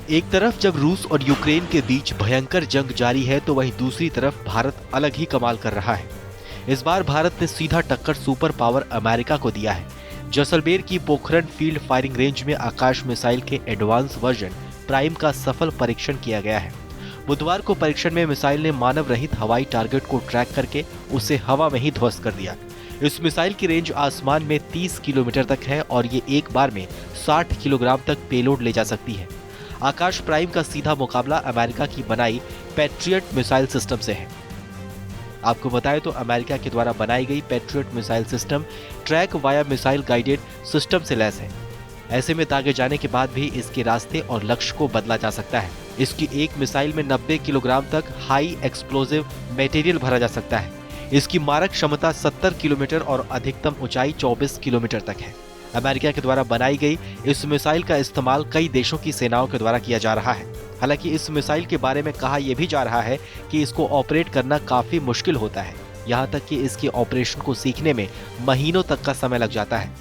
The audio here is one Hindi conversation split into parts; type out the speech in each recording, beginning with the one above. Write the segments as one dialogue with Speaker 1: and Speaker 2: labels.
Speaker 1: एक तरफ जब रूस और यूक्रेन के बीच भयंकर जंग जारी है तो वहीं दूसरी तरफ भारत अलग ही कमाल कर रहा है। इस बार भारत ने सीधा टक्कर सुपर पावर अमेरिका को दिया है। जैसलमेर की पोखरण फील्ड फायरिंग रेंज में आकाश मिसाइल के एडवांस वर्जन प्राइम का सफल परीक्षण किया गया है। बुधवार को परीक्षण में मिसाइल ने मानव रहित हवाई टारगेट को ट्रैक करके उसे हवा में ही ध्वस्त कर दिया। इस मिसाइल की रेंज आसमान में 30 किलोमीटर तक है और ये एक बार में 60 किलोग्राम तक पेलोड ले जा सकती है। आकाश प्राइम का सीधा मुकाबला अमेरिका की बनाई पैट्रियट मिसाइल सिस्टम से है। आपको बताएं तो अमेरिका के द्वारा बनाई गई patriot missile system track via missile guided system से लैस है। ऐसे में दागे जाने के बाद भी इसके रास्ते और लक्ष्य को बदला जा सकता है। इसकी एक मिसाइल में 90 किलोग्राम तक हाई एक्सप्लोजिव मटेरियल भरा जा सकता है। इसकी मारक क्षमता 70 किलोमीटर और अधिकतम ऊंचाई 24 किलोमीटर तक है। अमेरिका के द्वारा बनाई गई इस मिसाइल का इस्तेमाल कई देशों की सेनाओं के द्वारा किया जा रहा है। हालांकि इस मिसाइल के बारे में कहा यह भी जा रहा है कि इसको ऑपरेट करना काफी मुश्किल होता है। यहां तक कि इसके ऑपरेशन को सीखने में महीनों तक का समय लग जाता है।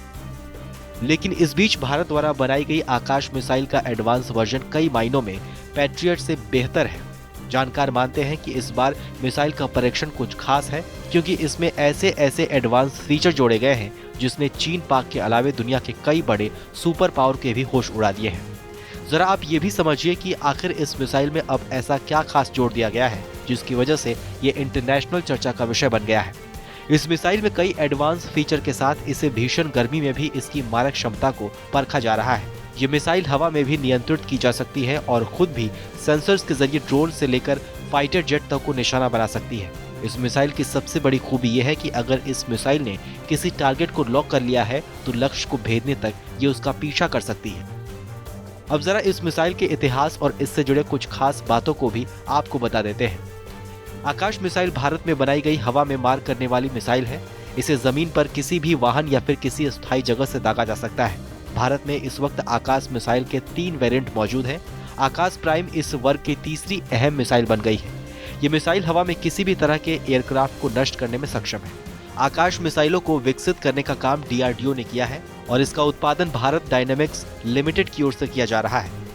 Speaker 1: लेकिन इस बीच भारत द्वारा बनाई गई आकाश मिसाइल का एडवांस वर्जन कई मायनों में पैट्रियट से बेहतर है। जानकार मानते हैं कि इस बार मिसाइल का परीक्षण कुछ खास है क्योंकि इसमें ऐसे एडवांस फीचर जोड़े गए हैं जिसने चीन पाक के अलावे दुनिया के कई बड़े सुपर पावर के भी होश उड़ा दिए हैं। जरा आप ये भी समझिए कि आखिर इस मिसाइल में अब ऐसा क्या खास जोड़ दिया गया है जिसकी वजह से ये इंटरनेशनल चर्चा का विषय बन गया है। इस मिसाइल में कई एडवांस फीचर के साथ इसे भीषण गर्मी में भी इसकी मारक क्षमता को परखा जा रहा है। ये मिसाइल हवा में भी नियंत्रित की जा सकती है और खुद भी सेंसर्स के जरिए ड्रोन से लेकर फाइटर जेट तक को निशाना बना सकती है। इस मिसाइल की सबसे बड़ी खूबी यह है कि अगर इस मिसाइल ने किसी टारगेट को लॉक कर लिया है तो लक्ष्य को भेदने तक ये उसका पीछा कर सकती है। अब जरा इस मिसाइल के इतिहास और इससे जुड़े कुछ खास बातों को भी आपको बता देते हैं। आकाश मिसाइल भारत में बनाई गई हवा में मार करने वाली मिसाइल है। इसे जमीन पर किसी भी वाहन या फिर किसी स्थायी जगह से दागा जा सकता है। भारत में इस वक्त आकाश मिसाइल के 3 वेरिएंट मौजूद हैं। आकाश प्राइम इस वर्ग की तीसरी अहम मिसाइल बन गई है। ये मिसाइल हवा में किसी भी तरह के एयरक्राफ्ट को नष्ट करने में सक्षम है। आकाश मिसाइलों को विकसित करने का काम DRDO ने किया है और इसका उत्पादन भारत डायनामिक्स लिमिटेड की ओर से किया जा रहा है।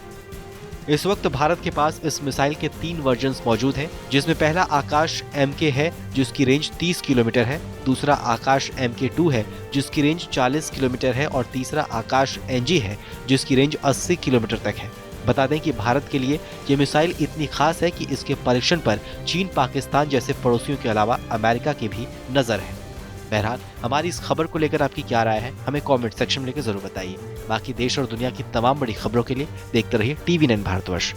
Speaker 1: इस वक्त भारत के पास इस मिसाइल के 3 वर्जन्स मौजूद हैं, जिसमें पहला आकाश MK है जिसकी रेंज 30 किलोमीटर है, दूसरा आकाश MK2 है जिसकी रेंज 40 किलोमीटर है और तीसरा आकाश NG है जिसकी रेंज 80 किलोमीटर तक है। बता दें कि भारत के लिए ये मिसाइल इतनी खास है कि इसके परीक्षण पर चीन, पाकिस्तान जैसे पड़ोसियों के अलावा अमेरिका की भी नजर है। बहरहाल हमारी इस खबर को लेकर आपकी क्या राय है हमें कमेंट सेक्शन में लेकर जरूर बताइए। बाकी देश और दुनिया की तमाम बड़ी खबरों के लिए देखते रहिए TV9 भारतवर्ष।